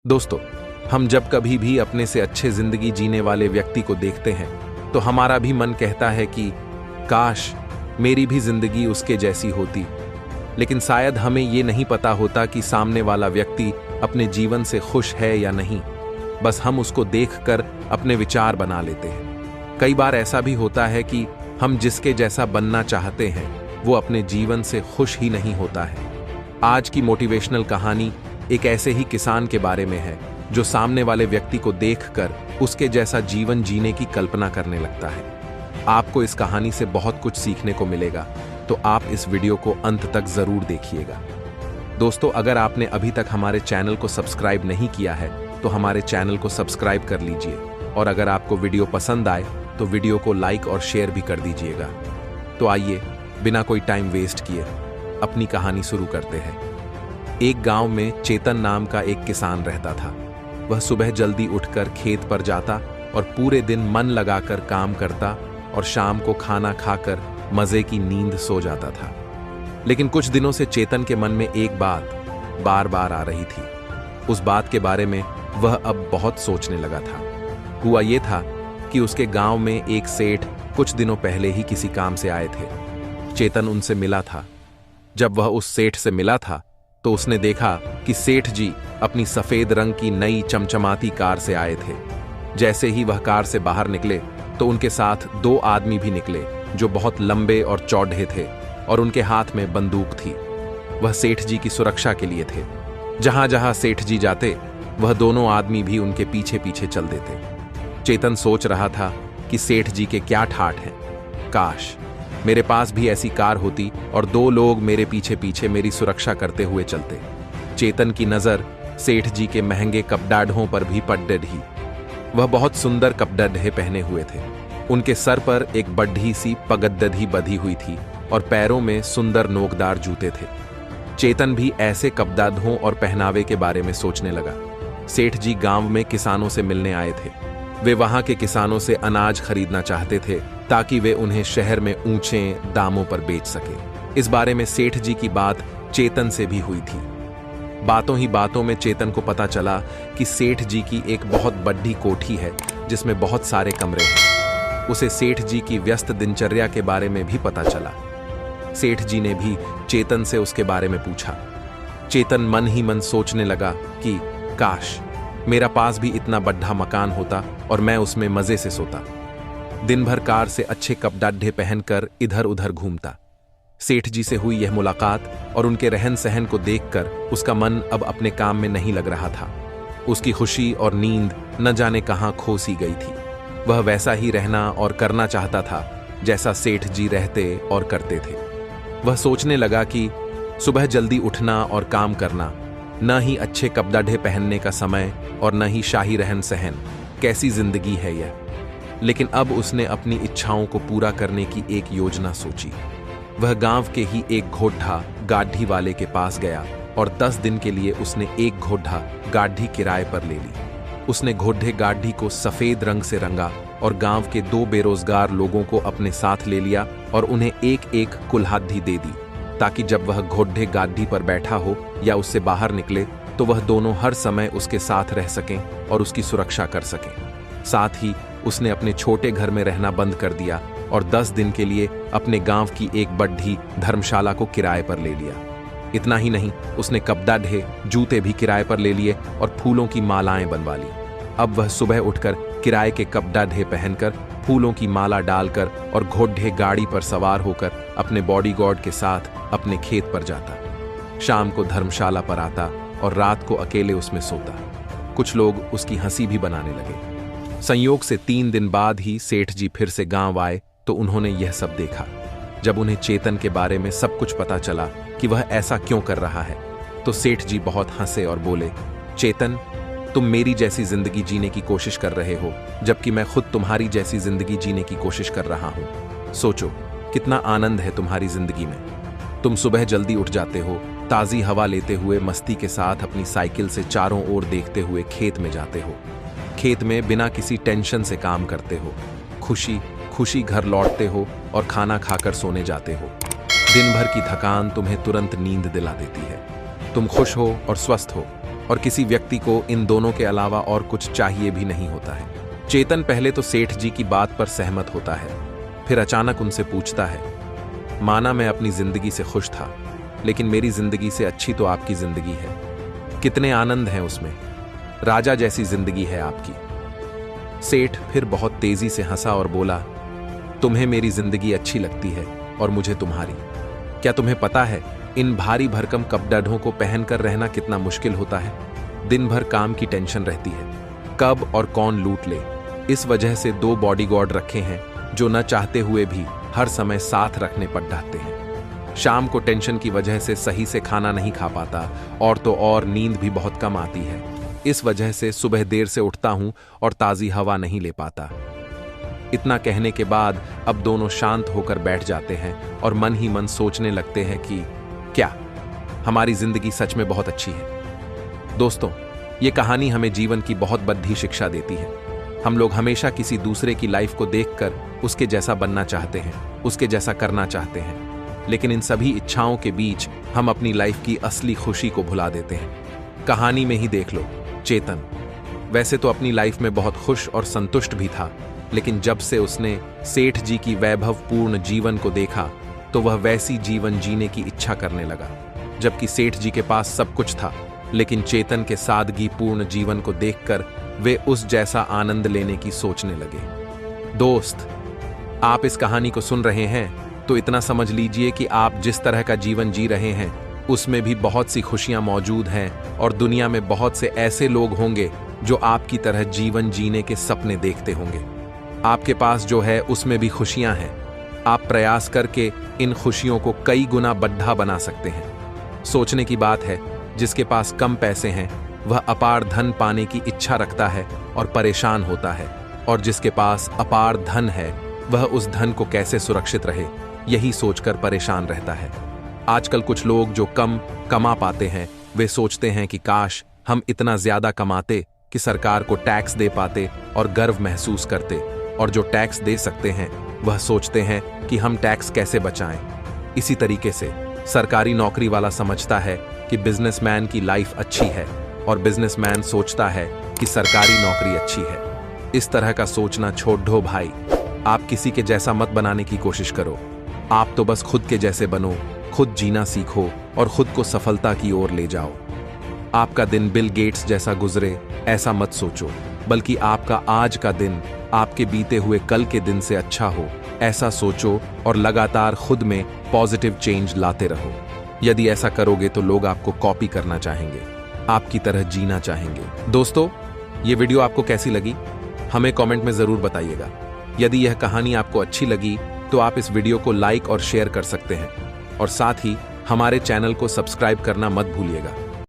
दोस्तों, हम जब कभी भी अपने से अच्छे जिंदगी जीने वाले व्यक्ति को देखते हैं तो हमारा भी मन कहता है कि काश मेरी भी जिंदगी उसके जैसी होती। लेकिन शायद हमें ये नहीं पता होता कि सामने वाला व्यक्ति अपने जीवन से खुश है या नहीं। बस हम उसको देखकर अपने विचार बना लेते हैं। कई बार ऐसा भी होता है कि हम जिसके जैसा बनना चाहते हैं वो अपने जीवन से खुश ही नहीं होता है। आज की मोटिवेशनल कहानी एक ऐसे ही किसान के बारे में है जो सामने वाले व्यक्ति को देखकर उसके जैसा जीवन जीने की कल्पना करने लगता है। आपको इस कहानी से बहुत कुछ सीखने को मिलेगा, तो आप इस वीडियो को अंत तक जरूर देखिएगा। दोस्तों, अगर आपने अभी तक हमारे चैनल को सब्सक्राइब नहीं किया है तो हमारे चैनल को सब्सक्राइब कर लीजिए, और अगर आपको वीडियो पसंद आए तो वीडियो को लाइक और शेयर भी कर दीजिएगा। तो आइए बिना कोई टाइम वेस्ट किए अपनी कहानी शुरू करते हैं। एक गांव में चेतन नाम का एक किसान रहता था। वह सुबह जल्दी उठकर खेत पर जाता और पूरे दिन मन लगाकर काम करता और शाम को खाना खाकर मजे की नींद सो जाता था। लेकिन कुछ दिनों से चेतन के मन में एक बात बार बार आ रही थी। उस बात के बारे में वह अब बहुत सोचने लगा था। हुआ ये था कि उसके गांव में एक सेठ कुछ दिनों पहले ही किसी काम से आए थे। चेतन उनसे मिला था। जब वह उस सेठ से मिला था तो उसने देखा कि सेठ जी अपनी सफेद रंग की नई चमचमाती कार से आए थे। जैसे ही वह कार से बाहर निकले तो उनके साथ दो आदमी भी निकले जो बहुत लंबे और चौड़े थे और उनके हाथ में बंदूक थी। वह सेठ जी की सुरक्षा के लिए थे। जहां जहां सेठ जी जाते वह दोनों आदमी भी उनके पीछे पीछे चल देते। चेतन सोच रहा था कि सेठ जी के क्या ठाठ हैं। काश मेरे पास भी ऐसी कार होती और दो लोग मेरे पीछे पीछे मेरी सुरक्षा करते हुए चलते। चेतन की नजर सेठ जी के महंगे कपड़े पर भी पड़ रही। वह बहुत सुंदर कपड़े पहने हुए थे। उनके सर पर एक बड़ी सी पगड्डी बंधी हुई थी और पैरों में सुंदर नोकदार जूते थे। चेतन भी ऐसे कपड़ों और पहनावे के बारे में सोचने लगा। सेठ जी गांव में किसानों से मिलने आए थे। वे वहां के किसानों से अनाज खरीदना चाहते थे ताकि वे उन्हें शहर में ऊंचे दामों पर बेच सके। इस बारे में सेठ जी की बात चेतन से भी हुई थी। बातों ही बातों में चेतन को पता चला कि सेठ जी की एक बहुत बड़ी कोठी है जिसमें बहुत सारे कमरे हैं। उसे सेठ जी की व्यस्त दिनचर्या के बारे में भी पता चला। सेठ जी ने भी चेतन से उसके बारे में पूछा। चेतन मन ही मन सोचने लगा कि काश मेरा पास भी इतना बड़ा मकान होता और मैं उसमें मजे से सोता। दिन भर कार से अच्छे कपड़े पहनकर इधर उधर घूमता। सेठ जी से हुई यह मुलाकात और उनके रहन सहन को देखकर उसका मन अब अपने काम में नहीं लग रहा था। उसकी खुशी और नींद न जाने कहां खो सी गई थी। वह वैसा ही रहना और करना चाहता था जैसा सेठ जी रहते और करते थे। वह सोचने लगा कि सुबह जल्दी उठना और काम करना, न ही अच्छे कपड़े पहनने का समय और न ही शाही रहन सहन, कैसी जिंदगी है यह। लेकिन अब उसने अपनी इच्छाओं को पूरा करने की एक योजना सोची। वह गांव के ही एक घोड़ा गाड़ी वाले के पास गया और 10 दिन के लिए उसने एक घोड़ा गाड़ी किराए पर ले ली। उसने घोड़े गाड़ी को सफेद रंग से रंगा और गांव के 2 बेरोजगार लोगों को अपने साथ ले लिया और उन्हें एक एक कुल्हाड़ी दे दी ताकि जब वह घोड़े गाड़ी पर बैठा हो या उससे बाहर निकले तो वह दोनों हर समय उसके साथ रह सकें और उसकी सुरक्षा कर सकें। साथ ही उसने अपने छोटे घर में रहना बंद कर दिया और 10 दिन के लिए अपने गांव की एक बड़ी धर्मशाला को किराए पर ले लिया। इतना ही नहीं, उसने कपड़े जूते भी किराए पर ले लिए और फूलों की मालाएं बनवा ली। अब वह सुबह उठकर किराए के कपड़े पहनकर, फूलों की माला डालकर और घोड़े गाड़ी पर सवार होकर अपने बॉडीगार्ड के साथ अपने खेत पर जाता। शाम को धर्मशाला पर आता और रात को अकेले उसमें सोता। कुछ लोग उसकी हंसी भी बनाने लगे। संयोग से 3 दिन बाद ही सेठ जी फिर से गांव आए तो उन्होंने यह सब देखा। जब उन्हें चेतन के बारे में सब कुछ पता चला कि वह ऐसा क्यों कर रहा है तो सेठ जी बहुत हंसे और बोले, चेतन, तुम मेरी जैसी जिंदगी जीने की कोशिश कर रहे हो जबकि मैं खुद तुम्हारी जैसी जिंदगी जीने की कोशिश कर रहा हूं। सोचो कितना आनंद है तुम्हारी जिंदगी में। तुम सुबह जल्दी उठ जाते हो, ताजी हवा लेते हुए मस्ती के साथ अपनी साइकिल से चारों ओर देखते हुए खेत में जाते हो। खेत में बिना किसी टेंशन से काम करते हो। खुशी खुशी घर लौटते हो और खाना खाकर सोने जाते हो। दिन भर की थकान तुम्हें तुरंत नींद दिला देती है। तुम खुश हो और स्वस्थ हो। और किसी व्यक्ति को इन दोनों के अलावा और कुछ चाहिए भी नहीं होता है। चेतन पहले तो सेठ जी की बात पर सहमत होता है, फिर अचानक उनसे पूछता है, माना मैं अपनी जिंदगी से खुश था, लेकिन मेरी जिंदगी से अच्छी तो आपकी जिंदगी है। कितने आनंद हैं उसमें, राजा जैसी जिंदगी है आपकी। सेठ फिर बहुत तेजी से हंसा और बोला, तुम्हें मेरी जिंदगी अच्छी लगती है और मुझे तुम्हारी। क्या तुम्हें पता है इन भारी भरकम कपड़ों को पहनकर रहना कितना मुश्किल होता है? दिन भर काम की टेंशन रहती है, कब और कौन लूट ले। इस वजह से 2 बॉडीगार्ड रखे हैं जो न चाहते हुए भी हर समय साथ रखने पर डरते हैं। शाम को टेंशन की वजह से सही से खाना नहीं खा पाता और तो और नींद भी बहुत कम आती है। इस वजह से सुबह देर से उठता हूं और ताजी हवा नहीं ले पाता। इतना कहने के बाद अब दोनों शांत होकर बैठ जाते हैं और मन ही मन सोचने लगते हैं कि क्या हमारी जिंदगी सच में बहुत अच्छी है। दोस्तों, ये कहानी हमें जीवन की बहुत बड़ी शिक्षा देती है। हम लोग हमेशा किसी दूसरे की लाइफ को देखकर उसके जैसा बनना चाहते हैं, उसके जैसा करना चाहते हैं, लेकिन इन सभी इच्छाओं के बीच हम अपनी लाइफ की असली खुशी को भुला देते हैं। कहानी में ही देख लो, चेतन वैसे तो अपनी लाइफ में बहुत खुश और संतुष्ट भी था, लेकिन जब से उसने सेठ जी की वैभवपूर्ण जीवन को देखा तो वह वैसी जीवन जीने की इच्छा करने लगा। जबकि सेठ जी के पास सब कुछ था, लेकिन चेतन के सादगीपूर्ण जीवन को देखकर वे उस जैसा आनंद लेने की सोचने लगे। दोस्त, आप इस कहानी को सुन रहे हैं तो इतना समझ लीजिए कि आप जिस तरह का जीवन जी रहे हैं उसमें भी बहुत सी खुशियां मौजूद हैं और दुनिया में बहुत से ऐसे लोग होंगे जो आपकी तरह जीवन जीने के सपने देखते होंगे। आपके पास जो है उसमें भी खुशियां हैं। आप प्रयास करके इन खुशियों को कई गुना बढ़ा बना सकते हैं। सोचने की बात है, जिसके पास कम पैसे हैं वह अपार धन पाने की इच्छा रखता है और परेशान होता है, और जिसके पास अपार धन है वह उस धन को कैसे सुरक्षित रहे यही सोचकर परेशान रहता है। आजकल कुछ लोग जो कम कमा पाते हैं वे सोचते हैं कि काश हम इतना ज्यादा कमाते कि सरकार को टैक्स दे पाते और गर्व महसूस करते, और जो टैक्स दे सकते हैं वह सोचते हैं कि हम टैक्स कैसे बचाएं। इसी तरीके से सरकारी नौकरी वाला समझता है कि बिजनेसमैन की लाइफ अच्छी है और बिजनेसमैन सोचता है कि सरकारी नौकरी अच्छी है। इस तरह का सोचना छोड़ दो भाई। आप किसी के जैसा मत बनाने की कोशिश करो। आप तो बस खुद के जैसे बनो, खुद जीना सीखो और खुद को सफलता की ओर ले जाओ। आपका दिन बिल गेट्स जैसा गुजरे ऐसा मत सोचो, बल्कि आपका आज का दिन आपके बीते हुए कल के दिन से अच्छा हो ऐसा सोचो और लगातार खुद में पॉजिटिव चेंज लाते रहो। यदि ऐसा करोगे तो लोग आपको कॉपी करना चाहेंगे, आपकी तरह जीना चाहेंगे। दोस्तों, ये वीडियो आपको कैसी लगी हमें कमेंट में जरूर बताइएगा। यदि यह कहानी आपको अच्छी लगी तो आप इस वीडियो को लाइक और शेयर कर सकते हैं, और साथ ही हमारे चैनल को सब्सक्राइब करना मत भूलिएगा।